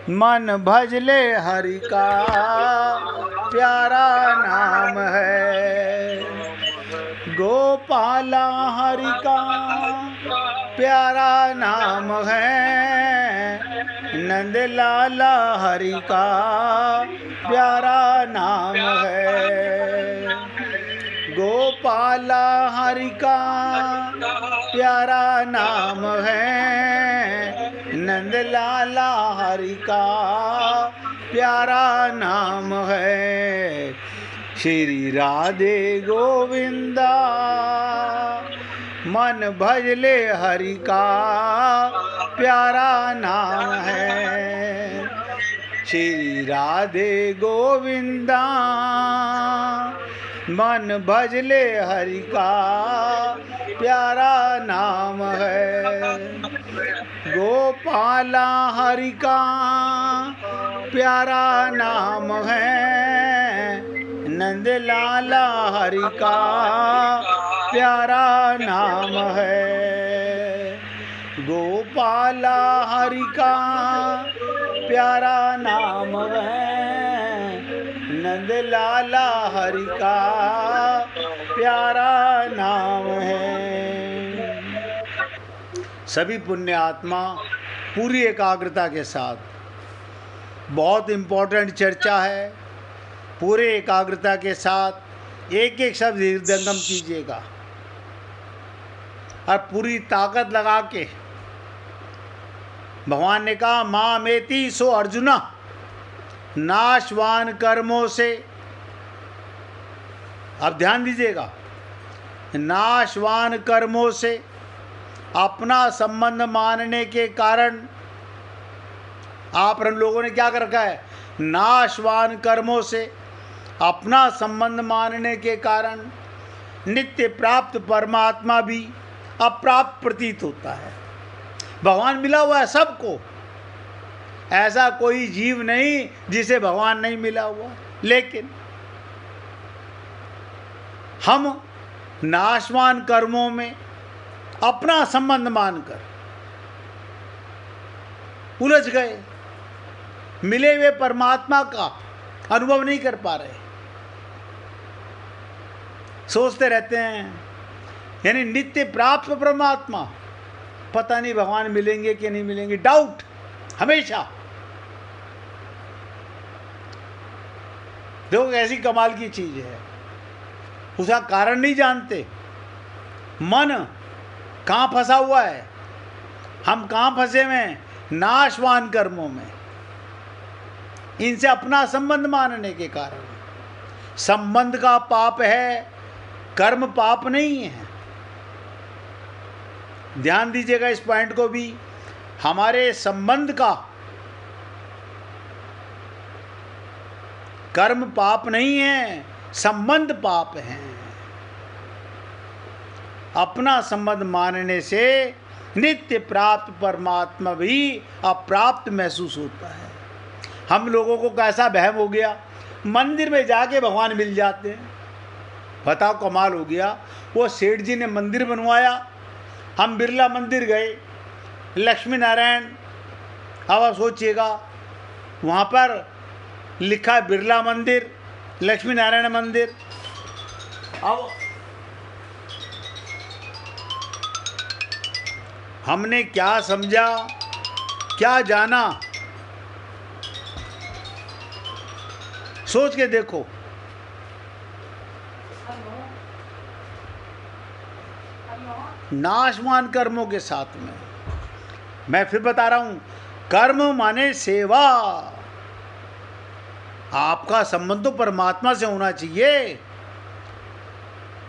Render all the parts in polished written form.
मन भजले हरि का प्यारा नाम है। गोपाला हरि का प्यारा नाम है, नंद लाला हरि का प्यारा नाम है। गोपाला हरि का प्यारा नाम है, नंद लाला हरि का प्यारा नाम है। श्री राधे गोविंदा मन भजले हरि का प्यारा नाम है। श्री राधे गोविंदा मन भजले हरि का प्यारा नाम है। गोपाला हरि का प्यारा नाम है, नंद लाला हरि का प्यारा नाम है। गोपाला हरि का प्यारा नाम है, नंद लाला हरि का प्यारा नाम है। सभी पुण्य आत्मा पूरी एकाग्रता के साथ, बहुत इम्पोर्टेंट चर्चा है, पूरे एकाग्रता के साथ एक एक शब्द हृदयंगम कीजिएगा और पूरी ताकत लगा के। भगवान ने कहा माँ मेति सो अर्जुना, नाशवान कर्मों से, अब ध्यान दीजिएगा, नाशवान कर्मों से अपना संबंध मानने के कारण आप लोगों ने क्या कर रखा है, नाशवान कर्मों से अपना संबंध मानने के कारण नित्य प्राप्त परमात्मा भी अप्राप्त प्रतीत होता है। भगवान मिला हुआ है सबको, ऐसा कोई जीव नहीं जिसे भगवान नहीं मिला हुआ, लेकिन हम नाशवान कर्मों में अपना संबंध मानकर उलझ गए, मिले हुए परमात्मा का अनुभव नहीं कर पा रहे, सोचते रहते हैं। यानी नित्य प्राप्त परमात्मा, पता नहीं भगवान मिलेंगे कि नहीं मिलेंगे, डाउट हमेशा। देखो ऐसी कमाल की चीज है, उसका कारण नहीं जानते। मन कहाँ फंसा हुआ है, हम कहाँ फंसे हुए हैं, नाशवान कर्मों में, इनसे अपना संबंध मानने के कारण। संबंध का पाप है, कर्म पाप नहीं है। ध्यान दीजिएगा इस पॉइंट को भी, हमारे संबंध का कर्म पाप नहीं है, संबंध पाप है। अपना संबंध मानने से नित्य प्राप्त परमात्मा भी अप्राप्त महसूस होता है। हम लोगों को कैसा वहम हो गया, मंदिर में जाके भगवान मिल जाते हैं। बताओ कमाल हो गया, वो सेठ जी ने मंदिर बनवाया, हम बिरला मंदिर गए, लक्ष्मी नारायण, अब आप सोचिएगा वहाँ पर लिखा है बिरला मंदिर, लक्ष्मी नारायण मंदिर। अब हमने क्या समझा, क्या जाना, सोच के देखो। नाशवान कर्मों के साथ में, मैं फिर बता रहा हूं, कर्म माने सेवा। आपका संबंध तो परमात्मा से होना चाहिए।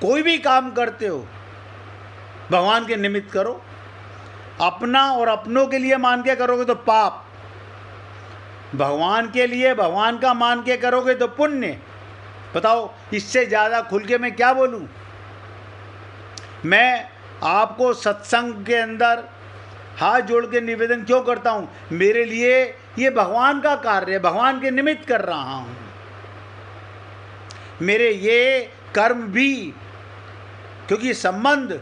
कोई भी काम करते हो भगवान के निमित्त करो, अपना और अपनों के लिए मान के करोगे तो पाप, भगवान के लिए भगवान का मान के करोगे तो पुण्य। बताओ इससे ज़्यादा खुल के मैं क्या बोलूं। मैं आपको सत्संग के अंदर हाथ जोड़ के निवेदन क्यों करता हूं, मेरे लिए ये भगवान का कार्य है, भगवान के निमित्त कर रहा हूं। मेरे ये कर्म भी, क्योंकि संबंध,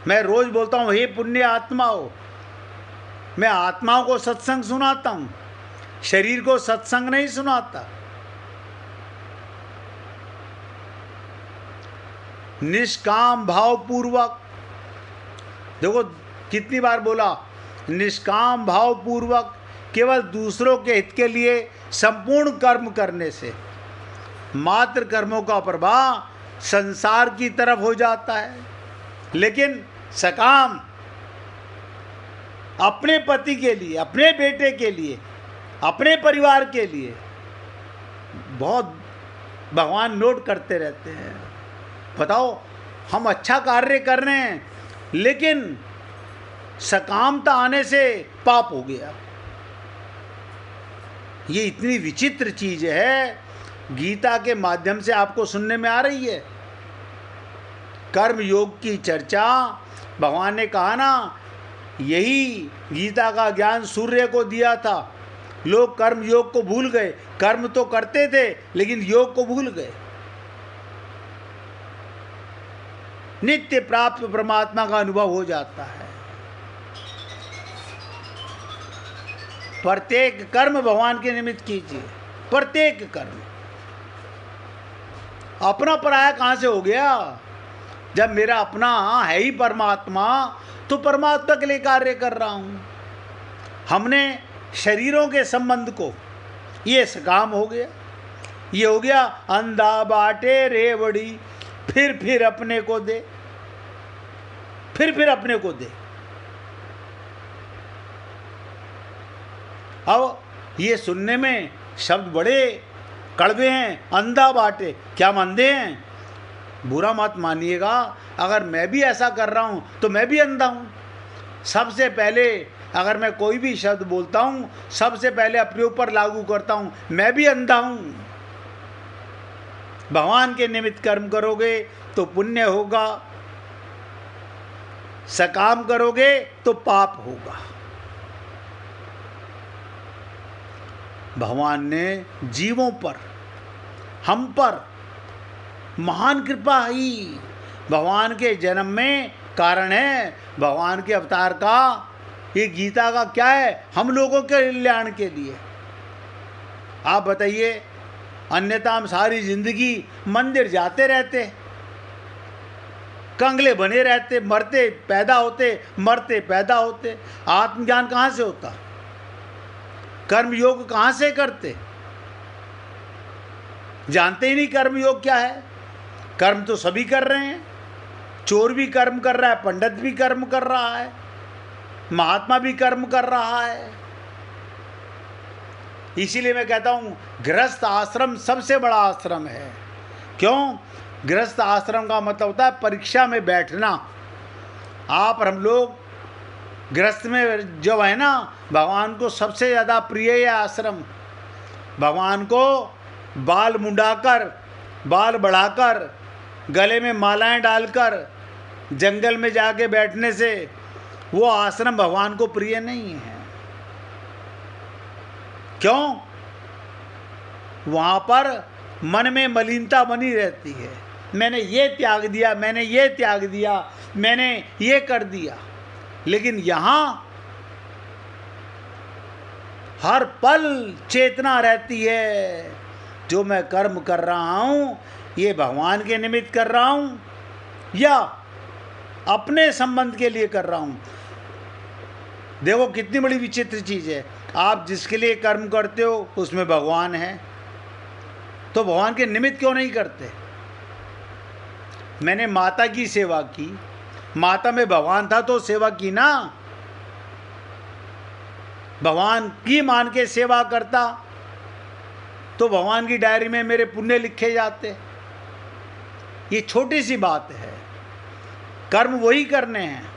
मैं रोज बोलता हूं हे पुण्य आत्माओं, मैं आत्माओं को सत्संग सुनाता हूँ, शरीर को सत्संग नहीं सुनाता। निष्काम भाव पूर्वक, देखो कितनी बार बोला, निष्काम भाव पूर्वक केवल दूसरों के हित के लिए संपूर्ण कर्म करने से मात्र कर्मों का प्रभाव संसार की तरफ हो जाता है। लेकिन सकाम, अपने पति के लिए, अपने बेटे के लिए, अपने परिवार के लिए बहुत भगवान नोट करते रहते हैं। बताओ, हम अच्छा कार्य कर रहे हैं लेकिन सकामता आने से पाप हो गया। ये इतनी विचित्र चीज है, गीता के माध्यम से आपको सुनने में आ रही है। कर्म योग की चर्चा, भगवान ने कहा ना, यही गीता का ज्ञान सूर्य को दिया था। लोग कर्म योग को भूल गए, कर्म तो करते थे लेकिन योग को भूल गए। नित्य प्राप्त परमात्मा का अनुभव हो जाता है। प्रत्येक कर्म भगवान के निमित्त कीजिए, प्रत्येक कर्म। अपना पराया कहां से हो गया? जब मेरा अपना है ही परमात्मा, तो परमात्मा के लिए कार्य कर रहा हूं। हमने शरीरों के संबंध को, ये सकाम हो गया। ये हो गया अंधा बाटे रेवड़ी, फिर अपने को दे, फिर अपने को दे। अब ये सुनने में शब्द बड़े कड़वे हैं। अंधा बाटे, क्या हम अंधे हैं? बुरा मत मानिएगा, अगर मैं भी ऐसा कर रहा हूं तो मैं भी अंधा हूं। सबसे पहले अगर मैं कोई भी शब्द बोलता हूं, सबसे पहले अपने ऊपर लागू करता हूं, मैं भी अंधा हूं। भगवान के निमित्त कर्म करोगे तो पुण्य होगा, सकाम करोगे तो पाप होगा। भगवान ने जीवों पर, हम पर महान कृपा ही भगवान के जन्म में कारण है। भगवान के अवतार का, ये गीता का क्या है? हम लोगों के कल्याण के लिए। आप बताइए, अन्यथा हम सारी जिंदगी मंदिर जाते रहते, कंगले बने रहते, मरते पैदा होते, मरते पैदा होते। आत्मज्ञान कहाँ से होता? कर्म योग कहाँ से करते? जानते ही नहीं कर्म योग क्या है। कर्म तो सभी कर रहे हैं, चोर भी कर्म कर रहा है, पंडित भी कर्म कर रहा है, महात्मा भी कर्म कर रहा है। इसीलिए मैं कहता हूं, गृहस्थ आश्रम सबसे बड़ा आश्रम है। क्यों? गृहस्थ आश्रम का मतलब होता है परीक्षा में बैठना। आप और हम लोग गृहस्थ में जब है ना, भगवान को सबसे ज़्यादा प्रिय है आश्रम। भगवान को बाल मुंडाकर, बाल बढ़ाकर, गले में मालाएं डालकर जंगल में जाके बैठने से वो आश्रम भगवान को प्रिय नहीं है। क्यों? वहाँ पर मन में मलिनता बनी रहती है। मैंने ये त्याग दिया, मैंने ये त्याग दिया, मैंने ये कर दिया। लेकिन यहाँ हर पल चेतना रहती है, जो मैं कर्म कर रहा हूँ ये भगवान के निमित्त कर रहा हूँ या अपने संबंध के लिए कर रहा हूँ। देखो कितनी बड़ी विचित्र चीज़ है। आप जिसके लिए कर्म करते हो उसमें भगवान है, तो भगवान के निमित्त क्यों नहीं करते? मैंने माता की सेवा की, माता में भगवान था तो सेवा की ना। भगवान की मान के सेवा करता तो भगवान की डायरी में मेरे पुण्य लिखे जाते। ये छोटी सी बात है, कर्म वही करने हैं।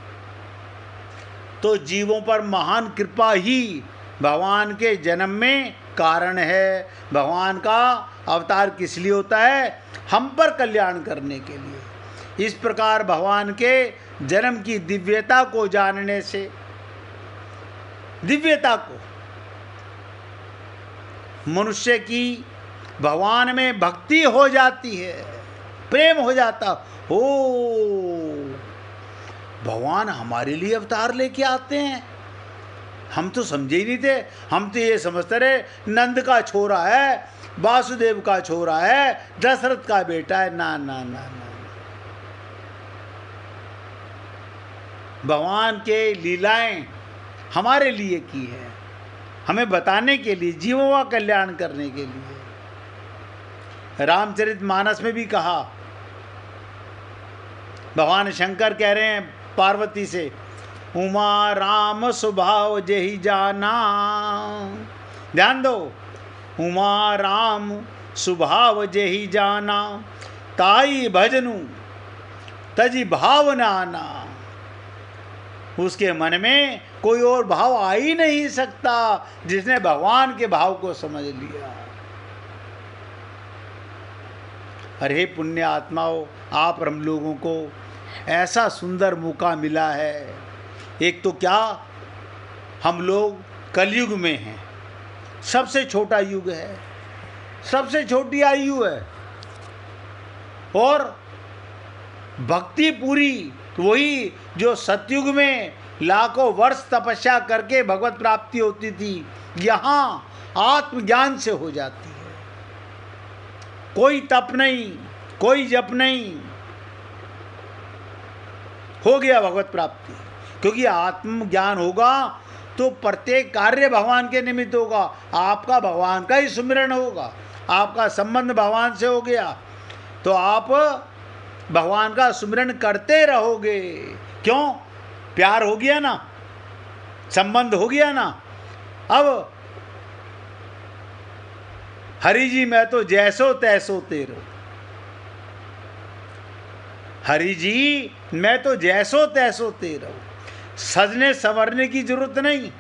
तो जीवों पर महान कृपा ही भगवान के जन्म में कारण है। भगवान का अवतार किस लिए होता है? हम पर कल्याण करने के लिए। इस प्रकार भगवान के जन्म की दिव्यता को जानने से, दिव्यता को, मनुष्य की भगवान में भक्ति हो जाती है, प्रेम हो जाता हो। भगवान हमारे लिए अवतार लेके आते हैं, हम तो समझे ही नहीं थे, हम तो ये समझते रहे नंद का छोरा है, वासुदेव का छोरा है, दशरथ का बेटा है। ना ना ना ना, भगवान के लीलाएं हमारे लिए की है, हमें बताने के लिए, जीवों का कल्याण करने के लिए। रामचरितमानस में भी कहा, भगवान शंकर कह रहे हैं पार्वती से, उमा राम स्वभाव जेहि जाना। ध्यान दो, उमा राम स्वभाव जेहि जाना, ताई भजनु तजी भाव न आना। उसके मन में कोई और भाव आ ही नहीं सकता जिसने भगवान के भाव को समझ लिया। अरे पुण्य आत्माओं, आप हम लोगों को ऐसा सुंदर मौका मिला है। एक तो क्या, हम लोग कलयुग में हैं, सबसे छोटा युग है, सबसे छोटी आयु है, और भक्ति पूरी वही जो सतयुग में लाखों वर्ष तपस्या करके भगवत प्राप्ति होती थी, यहाँ आत्मज्ञान से हो जाती है। कोई तप नहीं, कोई जप नहीं, हो गया भगवत प्राप्ति। क्योंकि आत्मज्ञान होगा तो प्रत्येक कार्य भगवान के निमित्त होगा, आपका भगवान का ही सुमिरन होगा, आपका संबंध भगवान से हो गया तो आप भगवान का सुमिरन करते रहोगे। क्यों? प्यार हो गया ना, संबंध हो गया ना। अब हरि जी मैं तो जैसो तैसो तेरो, हरि जी मैं तो जैसो तैसो तेरो। सजने संवरने की जरूरत नहीं,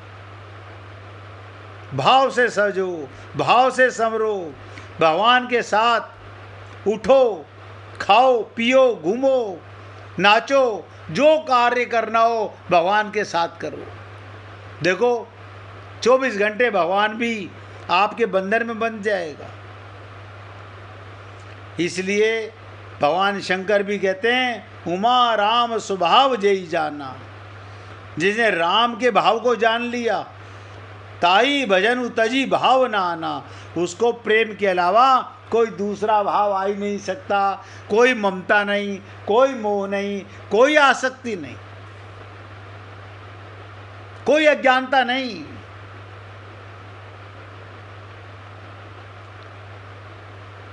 भाव से सजो, भाव से संवरो, भगवान के साथ उठो, खाओ, पियो, घूमो, नाचो, जो कार्य करना हो भगवान के साथ करो। देखो 24 घंटे भगवान भी आपके बंधन में बन जाएगा। इसलिए भगवान शंकर भी कहते हैं, उमा राम स्वभाव जेहि जाना। जिसने राम के भाव को जान लिया, ताई भजन तजी भाव ना आना। उसको प्रेम के अलावा कोई दूसरा भाव आ ही नहीं सकता, कोई ममता नहीं, कोई मोह नहीं, कोई आसक्ति नहीं, कोई अज्ञानता नहीं।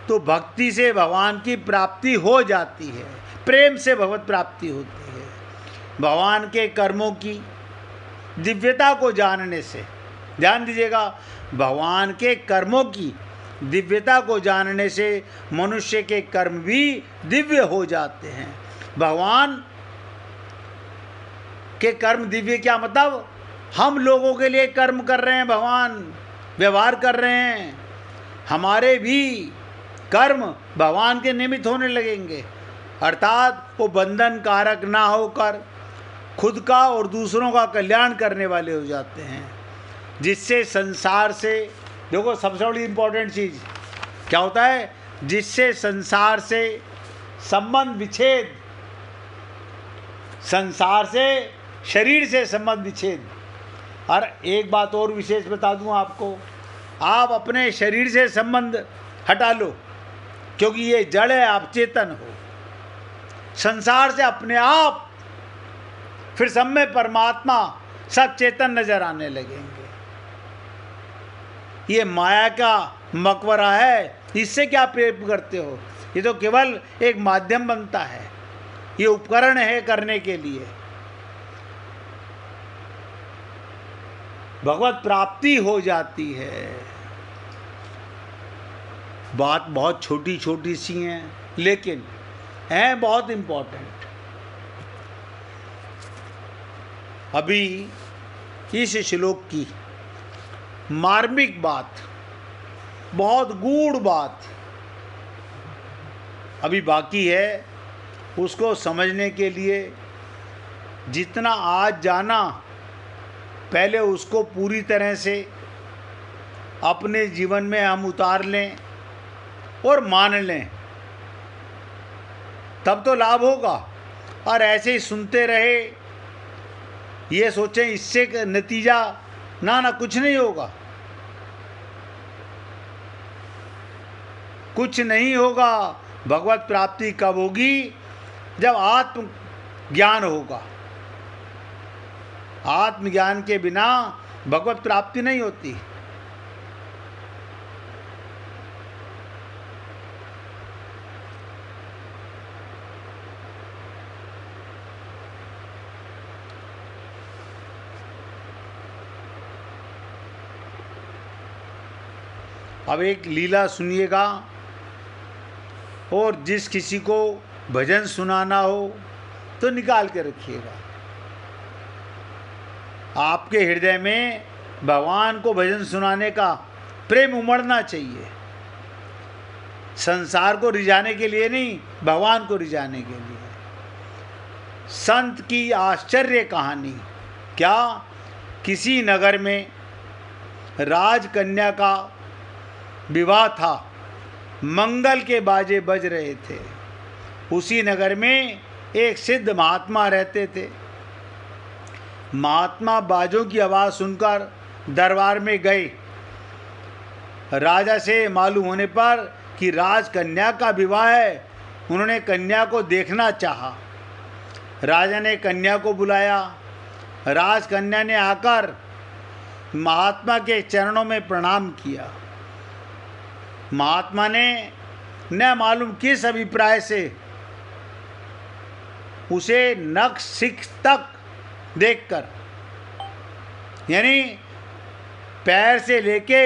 तो भक्ति से भगवान की प्राप्ति हो जाती है, प्रेम से भगवत प्राप्ति होती है। भगवान के कर्मों की दिव्यता को जानने से, ध्यान दीजिएगा, भगवान के कर्मों की दिव्यता को जानने से मनुष्य के कर्म भी दिव्य हो जाते हैं। भगवान के कर्म दिव्य क्या मतलब? हम लोगों के लिए कर्म कर रहे हैं, भगवान व्यवहार कर रहे हैं, हमारे भी कर्म भगवान के निमित्त होने लगेंगे। अर्थात वो बंधन कारक ना होकर खुद का और दूसरों का कल्याण करने वाले हो जाते हैं, जिससे संसार से, देखो सबसे बड़ी इम्पोर्टेंट चीज़ क्या होता है, जिससे संसार से संबंध विच्छेद, संसार से, शरीर से संबंध विच्छेद। और एक बात और विशेष बता दूं आपको, आप अपने शरीर से संबंध हटा लो, क्योंकि ये जड़ है, आप चेतन हो। संसार से अपने आप, फिर सब में परमात्मा, सब चेतन नजर आने लगेंगे। ये माया का मकबरा है, इससे क्या प्रेम करते हो? ये तो केवल एक माध्यम बनता है, ये उपकरण है करने के लिए। भगवत प्राप्ति हो जाती है। बात बहुत छोटी छोटी सी हैं, लेकिन हैं बहुत इम्पोर्टेंट। अभी इस श्लोक की मार्मिक बात, बहुत गूढ़ बात अभी बाकी है। उसको समझने के लिए जितना आज जाना, पहले उसको पूरी तरह से अपने जीवन में हम उतार लें और मान लें, तब तो लाभ होगा। और ऐसे ही सुनते रहे, ये सोचें इससे नतीजा ना ना, कुछ नहीं होगा, कुछ नहीं होगा। भगवत प्राप्ति कब होगी? जब आत्म ज्ञान होगा। आत्मज्ञान के बिना भगवत प्राप्ति नहीं होती। अब एक लीला सुनिएगा, और जिस किसी को भजन सुनाना हो तो निकाल के रखिएगा। आपके हृदय में भगवान को भजन सुनाने का प्रेम उमड़ना चाहिए, संसार को रिझाने के लिए नहीं, भगवान को रिझाने के लिए। संत की आश्चर्य कहानी। क्या? किसी नगर में राजकन्या का विवाह था, मंगल के बाजे बज रहे थे। उसी नगर में एक सिद्ध महात्मा रहते थे। महात्मा बाजों की आवाज़ सुनकर दरबार में गए। राजा से मालूम होने पर कि राजकन्या का विवाह है, उन्होंने कन्या को देखना चाहा। राजा ने कन्या को बुलाया। राजकन्या ने आकर महात्मा के चरणों में प्रणाम किया। महात्मा ने न मालूम किस अभिप्राय से उसे नख शिख तक देखकर, यानी पैर से लेके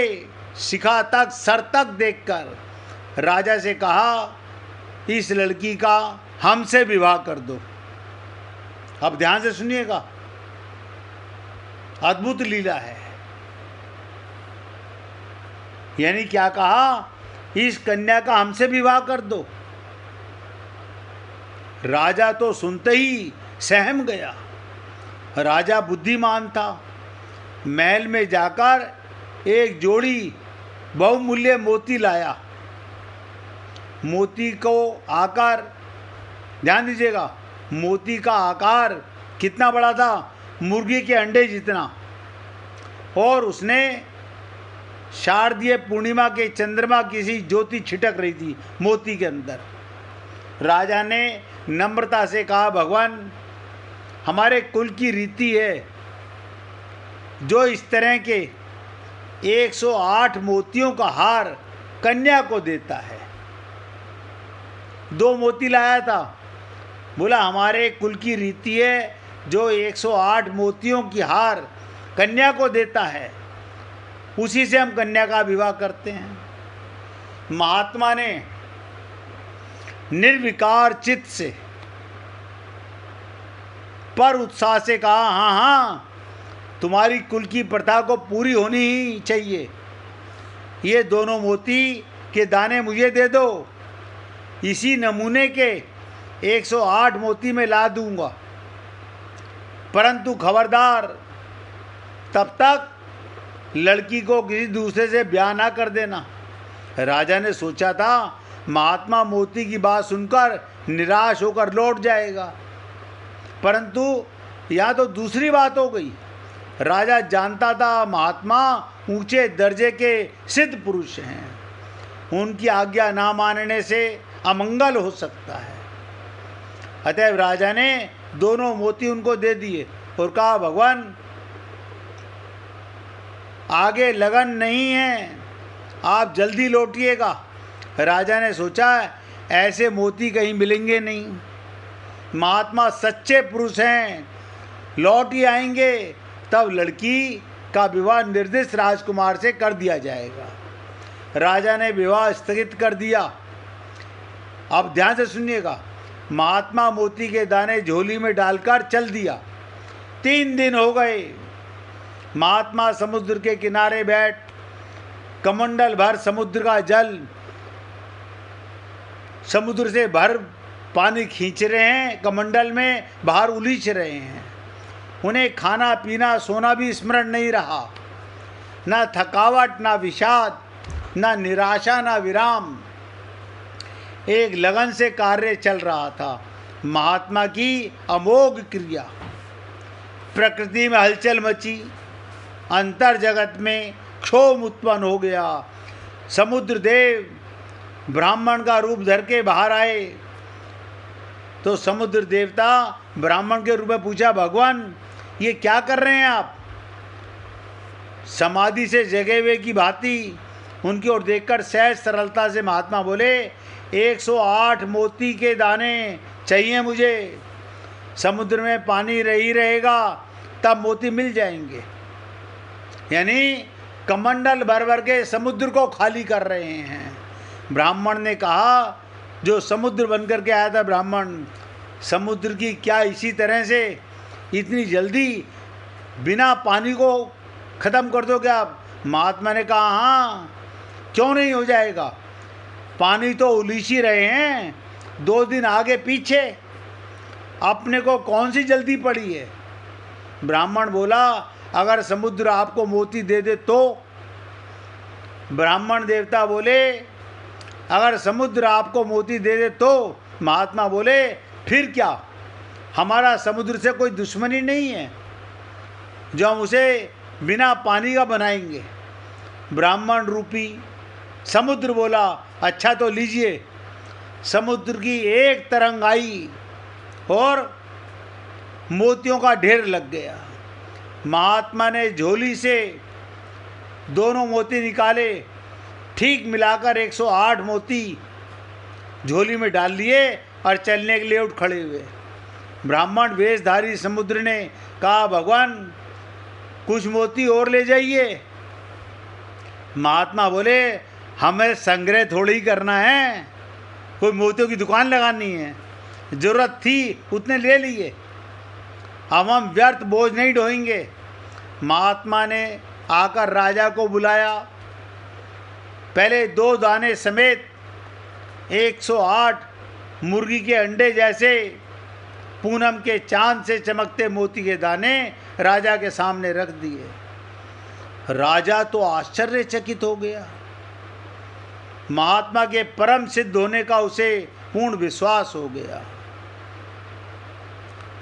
शिखा तक, सर तक देखकर राजा से कहा, इस लड़की का हमसे विवाह कर दो। अब ध्यान से सुनिएगा, अद्भुत लीला है। यानी क्या कहा? इस कन्या का हमसे विवाह कर दो। राजा तो सुनते ही सहम गया। राजा बुद्धिमान था। महल में जाकर एक जोड़ी बहुमूल्य मोती लाया। मोती को आकार, ध्यान दीजिएगा, मोती का आकार कितना बड़ा था? मुर्गी के अंडे जितना। और उसने शारदीय पूर्णिमा के चंद्रमा की सी ज्योति छिटक रही थी मोती के अंदर। राजा ने नम्रता से कहा, भगवान, हमारे कुल की रीति है, जो इस तरह के 108 मोतियों का हार कन्या को देता है। 2 मोती लाया था। बोला, हमारे कुल की रीति है, जो 108 मोतियों की हार कन्या को देता है, उसी से हम कन्या का विवाह करते हैं। महात्मा ने निर्विकार चित्त से पर उत्साह से कहा, हाँ हाँ, तुम्हारी कुल की प्रथा को पूरी होनी ही चाहिए। ये दोनों मोती के दाने मुझे दे दो, इसी नमूने के 108 मोती में ला दूंगा, परंतु खबरदार, तब तक लड़की को किसी दूसरे से ब्याह ना कर देना। राजा ने सोचा था महात्मा मोती की बात सुनकर निराश होकर लौट जाएगा, परंतु यहाँ तो दूसरी बात हो गई। राजा जानता था महात्मा ऊंचे दर्जे के सिद्ध पुरुष हैं, उनकी आज्ञा ना मानने से अमंगल हो सकता है। अतएव राजा ने दोनों मोती उनको दे दिए और कहा, भगवान, आगे लगन नहीं है, आप जल्दी लौटिएगा। राजा ने सोचा ऐसे मोती कहीं मिलेंगे नहीं, महात्मा सच्चे पुरुष हैं, लौट ही आएंगे, तब लड़की का विवाह निर्दिष्ट राजकुमार से कर दिया जाएगा। राजा ने विवाह स्थगित कर दिया। अब ध्यान से सुनिएगा, महात्मा मोती के दाने झोली में डालकर चल दिया। 3 दिन हो गए। महात्मा समुद्र के किनारे बैठ कमंडल भर समुद्र का जल, समुद्र से भर पानी खींच रहे हैं, कमंडल में बाहर उलीच रहे हैं। उन्हें खाना पीना सोना भी स्मरण नहीं रहा, ना थकावट, ना विषाद, ना निराशा, ना विराम। एक लगन से कार्य चल रहा था। महात्मा की अमोघ क्रिया। प्रकृति में हलचल मची, अंतर जगत में क्षोभ उत्पन्न हो गया। समुद्र देव ब्राह्मण का रूप धर के बाहर आए तो समुद्र देवता ब्राह्मण के रूप में पूछा, भगवान ये क्या कर रहे हैं आप? समाधि से जगे हुए की भांति उनकी ओर देखकर सहज सरलता से महात्मा बोले, 108 मोती के दाने चाहिए मुझे। समुद्र में पानी रही रहेगा तब मोती मिल जाएंगे। यानी कमंडल भर भर के समुद्र को खाली कर रहे हैं। ब्राह्मण ने कहा, जो समुद्र बनकर के आया था ब्राह्मण, समुद्र की क्या इसी तरह से इतनी जल्दी बिना पानी को ख़त्म कर दोगे आप? महात्मा ने कहा, हाँ क्यों नहीं हो जाएगा, पानी तो उलीच ही रहे हैं, 2 दिन आगे पीछे, अपने को कौन सी जल्दी पड़ी है? ब्राह्मण बोला, अगर समुद्र आपको मोती दे दे तो? ब्राह्मण देवता बोले, अगर समुद्र आपको मोती दे दे तो? महात्मा बोले, फिर क्या, हमारा समुद्र से कोई दुश्मनी नहीं है जो हम उसे बिना पानी का बनाएंगे। ब्राह्मण रूपी समुद्र बोला, अच्छा तो लीजिए। समुद्र की एक तरंग आई और मोतियों का ढेर लग गया। महात्मा ने झोली से दोनों मोती निकाले, ठीक मिलाकर 108 मोती झोली में डाल लिए और चलने के लिए उठ खड़े हुए। ब्राह्मण वेशधारी समुद्र ने कहा, भगवान कुछ मोती और ले जाइए। महात्मा बोले, हमें संग्रह थोड़ी ही करना है, कोई मोतियों की दुकान लगानी है, जरूरत थी उतने ले लिए, अब हम व्यर्थ बोझ नहीं ढोएंगे। महात्मा ने आकर राजा को बुलाया, पहले 2 दाने समेत 108 मुर्गी के अंडे जैसे पूनम के चांद से चमकते मोती के दाने राजा के सामने रख दिए। राजा तो आश्चर्यचकित हो गया। महात्मा के परम सिद्ध होने का उसे पूर्ण विश्वास हो गया।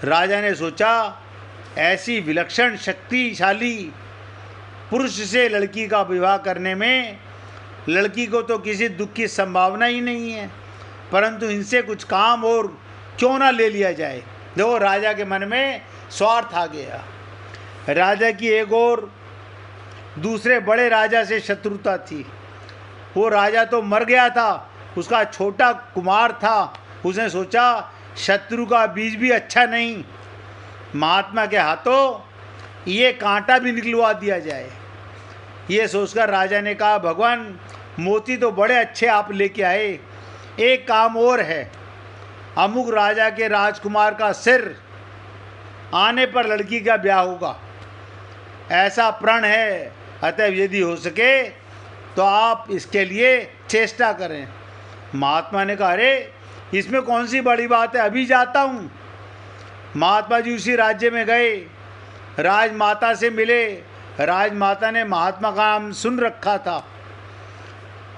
राजा ने सोचा, ऐसी विलक्षण शक्तिशाली पुरुष से लड़की का विवाह करने में लड़की को तो किसी दुख की संभावना ही नहीं है, परंतु इनसे कुछ काम और क्यों ना ले लिया जाए। देखो, राजा के मन में स्वार्थ आ गया। राजा की एक और दूसरे बड़े राजा से शत्रुता थी। वो राजा तो मर गया था, उसका छोटा कुमार था। उसने सोचा, शत्रु का बीज भी अच्छा नहीं, महात्मा के हाथों ये कांटा भी निकलवा दिया जाए। ये सोचकर राजा ने कहा, भगवान मोती तो बड़े अच्छे आप लेके आए, एक काम और है, अमुक राजा के राजकुमार का सिर आने पर लड़की का ब्याह होगा, ऐसा प्रण है, अतः यदि हो सके तो आप इसके लिए चेष्टा करें। महात्मा ने कहा, अरे इसमें कौन सी बड़ी बात है, अभी जाता हूँ। महात्मा जी उसी राज्य में गए, राजमाता से मिले। राजमाता ने महात्मा का नाम सुन रखा था,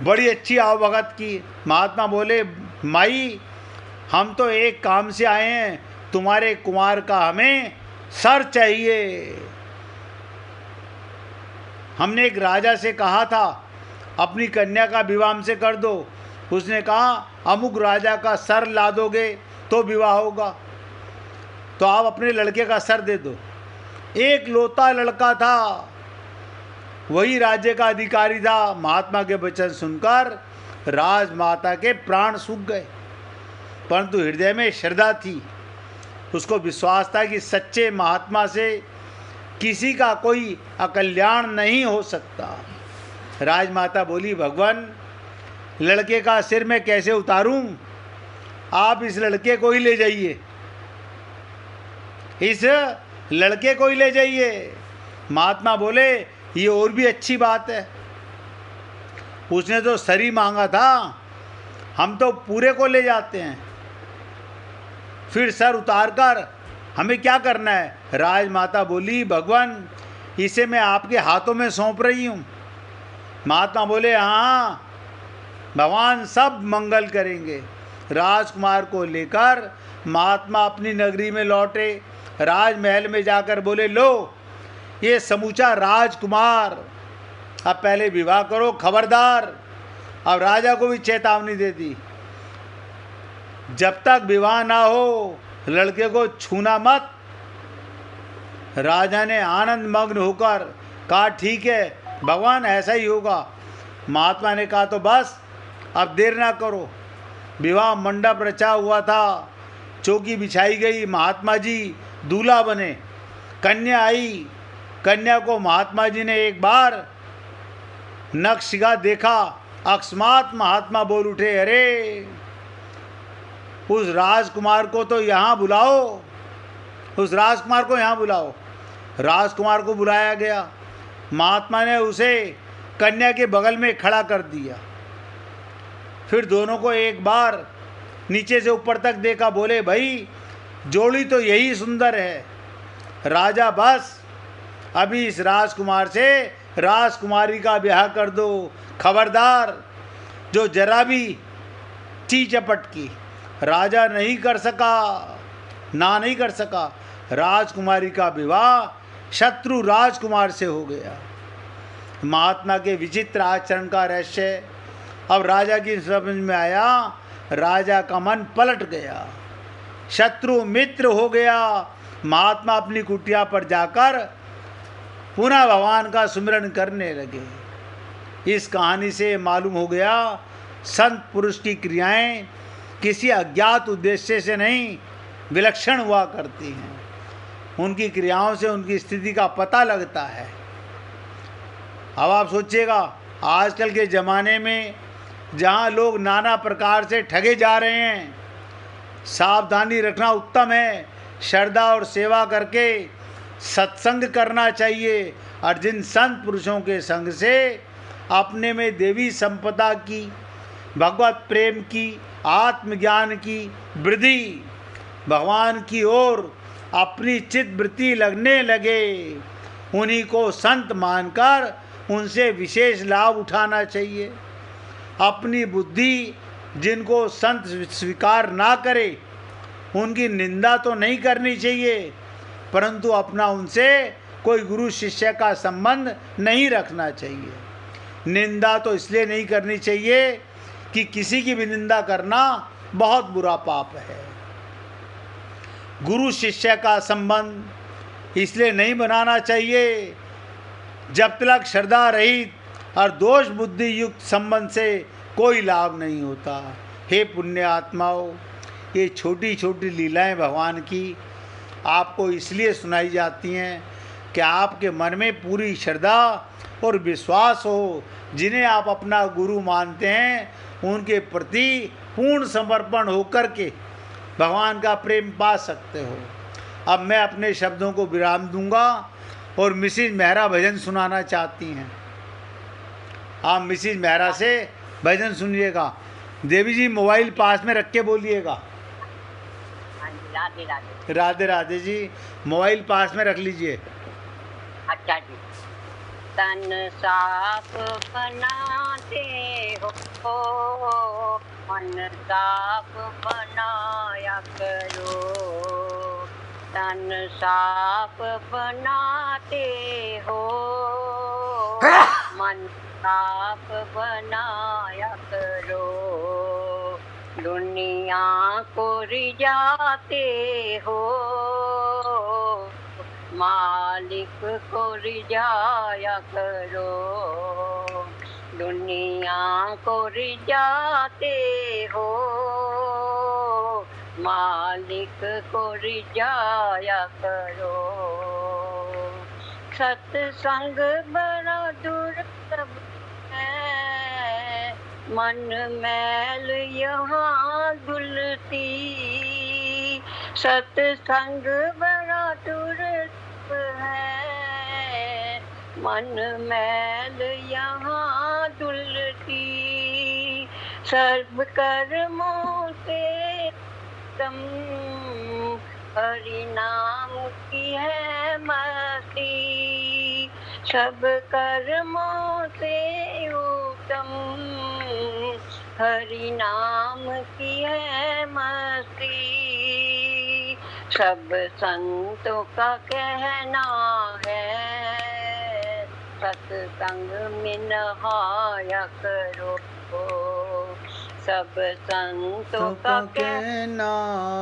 बड़ी अच्छी आवभगत की। महात्मा बोले, माई हम तो एक काम से आए हैं, तुम्हारे कुमार का हमें सर चाहिए। हमने एक राजा से कहा था अपनी कन्या का विवाह हमसे कर दो, उसने कहा अमुक राजा का सर ला दोगे तो विवाह होगा, तो आप अपने लड़के का सर दे दो। एक लौता लड़का था, वही राज्य का अधिकारी था। महात्मा के वचन सुनकर राजमाता के प्राण सूख गए, परंतु हृदय में श्रद्धा थी। उसको विश्वास था कि सच्चे महात्मा से किसी का कोई अकल्याण नहीं हो सकता। राजमाता बोली, भगवान लड़के का सिर मैं कैसे उतारूं, आप इस लड़के को ही ले जाइए, इस लड़के को ही ले जाइए। महात्मा बोले, ये और भी अच्छी बात है, उसने तो सर ही मांगा था, हम तो पूरे को ले जाते हैं, फिर सर उतार कर हमें क्या करना है। राजमाता बोली, भगवान इसे मैं आपके हाथों में सौंप रही हूँ। महात्मा बोले, हाँ भगवान सब मंगल करेंगे। राजकुमार को लेकर महात्मा अपनी नगरी में लौटे। राजमहल में जाकर बोले, लो ये समूचा राजकुमार, अब पहले विवाह करो, खबरदार। अब राजा को भी चेतावनी दे दी, जब तक विवाह ना हो लड़के को छूना मत। राजा ने आनंद मग्न होकर कहा, ठीक है भगवान, ऐसा ही होगा। महात्मा ने कहा, तो बस अब देर ना करो। विवाह मंडप रचा हुआ था, चौकी बिछाई गई, महात्मा जी दूल्हा बने, कन्या आई। कन्या को महात्मा जी ने एक बार नक्शिका देखा, अकस्मात महात्मा बोल उठे, अरे उस राजकुमार को तो यहाँ बुलाओ, उस राजकुमार को यहाँ बुलाओ। राजकुमार को बुलाया गया। महात्मा ने उसे कन्या के बगल में खड़ा कर दिया, फिर दोनों को एक बार नीचे से ऊपर तक देखा, बोले, भाई जोड़ी तो यही सुंदर है। राजा, बस अभी इस राजकुमार से राजकुमारी का ब्याह कर दो। खबरदार, जो जरा भी ची चपट की। राजा नहीं कर सका, ना नहीं कर सका। राजकुमारी का विवाह शत्रु राजकुमार से हो गया। महात्मा के विचित्र आचरण का रहस्य अब राजा की समझ में आया। राजा का मन पलट गया, शत्रु मित्र हो गया। महात्मा अपनी कुटिया पर जाकर पुनः भगवान का सुमिरन करने लगे। इस कहानी से मालूम हो गया, संत पुरुष की क्रियाएं किसी अज्ञात उद्देश्य से नहीं, विलक्षण हुआ करती हैं। उनकी क्रियाओं से उनकी स्थिति का पता लगता है। अब आप सोचिएगा, आजकल के ज़माने में जहाँ लोग नाना प्रकार से ठगे जा रहे हैं, सावधानी रखना उत्तम है। श्रद्धा और सेवा करके सत्संग करना चाहिए, और जिन संत पुरुषों के संग से अपने में देवी संपदा की, भगवत प्रेम की, आत्मज्ञान की वृद्धि, भगवान की ओर अपनी चित्त वृत्ति लगने लगे, उन्हीं को संत मानकर उनसे विशेष लाभ उठाना चाहिए। अपनी बुद्धि जिनको संत स्वीकार ना करे, उनकी निंदा तो नहीं करनी चाहिए, परंतु अपना उनसे कोई गुरु शिष्य का संबंध नहीं रखना चाहिए। निंदा तो इसलिए नहीं करनी चाहिए कि किसी की भी निंदा करना बहुत बुरा पाप है। गुरु शिष्य का संबंध इसलिए नहीं बनाना चाहिए जब तक श्रद्धा रहित और दोष बुद्धि युक्त संबंध से कोई लाभ नहीं होता। हे पुण्य आत्माओं, ये छोटी छोटी लीलाएं भगवान की आपको इसलिए सुनाई जाती हैं कि आपके मन में पूरी श्रद्धा और विश्वास हो। जिन्हें आप अपना गुरु मानते हैं उनके प्रति पूर्ण समर्पण होकर के भगवान का प्रेम पा सकते हो। अब मैं अपने शब्दों को विराम दूंगा और मिसिज मेहरा भजन सुनाना चाहती हैं। आप मिसिज मेहरा से भजन सुनिएगा। देवी जी मोबाइल पास में रख के बोलिएगा। राधे राधे। राधे राधे जी, मोबाइल पास में रख लीजिए। अच्छा जी। तन साफ बनाते हो, मन साफ बनाया करो। तन साफ बनाते हो, मन साफ बनाया करो। दुनिया को रिझाते हो, मालिक को रिझाया करो। दुनिया को रिझाते हो, मालिक को रिझाया करो। सत्संग बड़ा दुर्लभ है, मन मैल यहाँ धुलती। सत्संग बड़ा दुर्लभ है, मन मैल यहाँ धुलती। सर्व कर्मों से उत्तम हरि नाम की है मस्ती। सब कर्मों से उत्तम हरि नाम की है मस्ती। सब संतों का कहना है, सत्संग में नहाया करो, सब संतों का कहना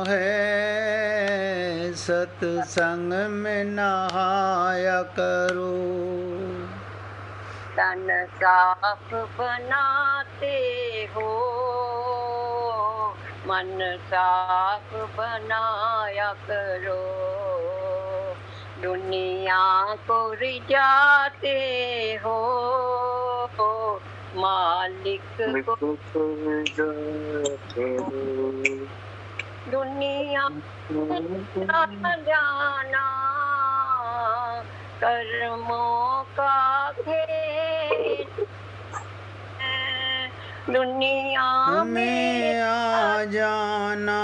है, सत्संग में नहाया करो। तन साफ बनाते हो, मन साफ बनाया करो, दुनिया को रिझाते हो, मालिक को दुनिया ना जाना, कर्मों का खेल है, दुनिया में आ जाना,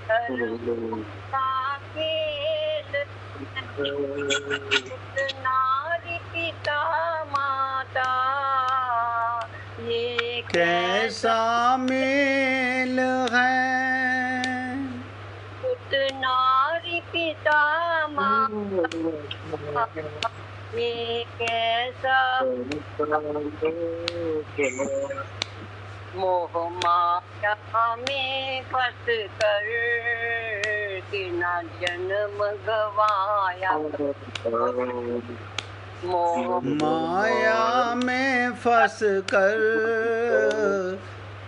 कर्मों का खेल है, नारी पिता माता ये कैसा मेल है, पुत नारी पिता माता ये कैसा मोह माया में फंस कर कि न जन्म गवाया, मोह माया में फंस कर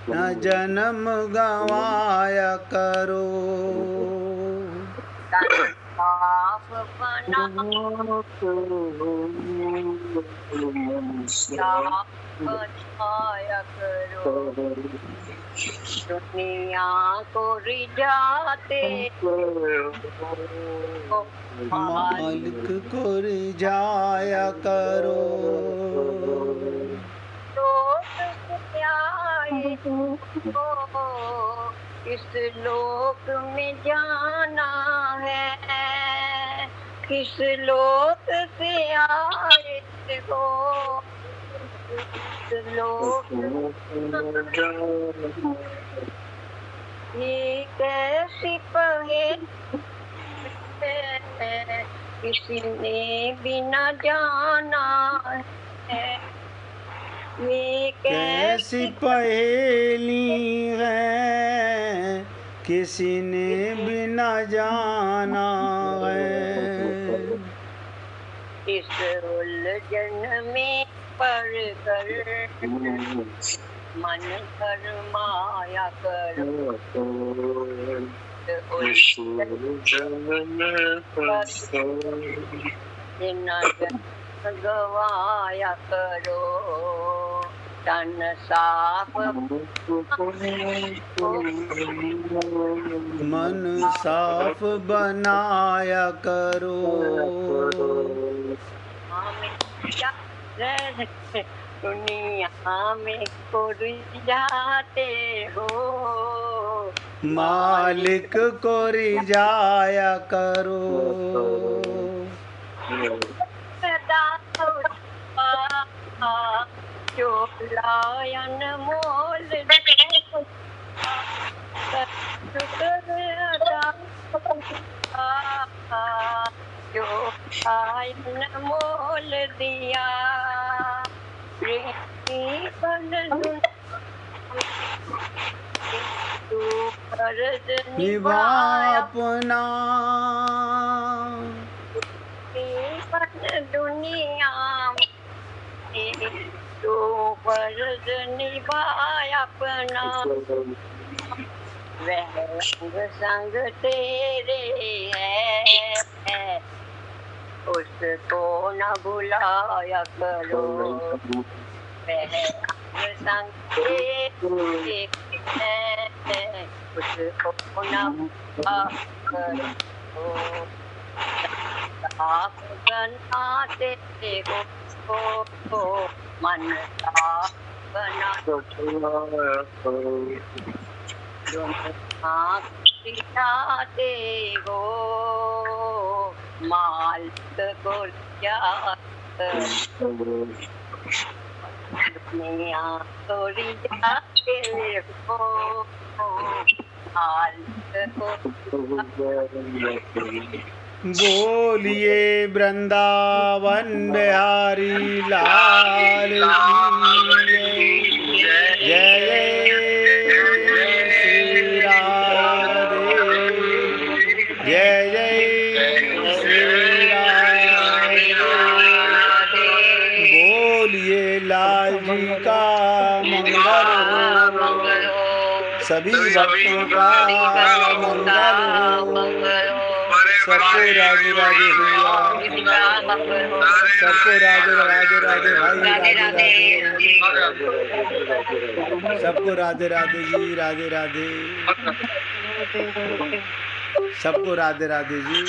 न जन्म गवाया करो। साफ बना बनाया करो, दुनिया को रिझाते हो, मालिक को रिझाया करो। आए हो, किस लोक में जाना है, किस लोक से आए हो, किस लोक ये कैसी पहेली है, किसी ने भी न जाना है, ये कैसी पहेली है, किसी ने भी न जाना है। इस उलझन में पड़ कर मन फरमाया करो, गवाया करो, तन साफ मन साफ बनाया करो। दुनिया में को रिझाते हो, मालिक को रिझाया करो। जो लायन मोल जो लायन मोल दिया, तू फर्ज निभा अपना, दुनिया में तो फर्ज निभाया अपना, वह रंग संग तेरे है, उसको न भुलाया करो, वह रंग संग तेरे है, उसको न भुलाया करो, साफ बनाते हो, मन साफ बना सिखाते हो, मालिक को दुनिया को रिझाते हो, मालिक को बोलिए वृंदावन बिहारी लाल की जय। जय श्री राधे, जय जय श्री राधे। बोलिए लाल जी का मंगल हो, सभी भक्तों का मंगल हो। सबको राधे राधे भैया, सबको राधे राधे राधे भाई, राधे राधे, सबको राधे राधे जी, राधे राधे, सबको राधे राधे जी।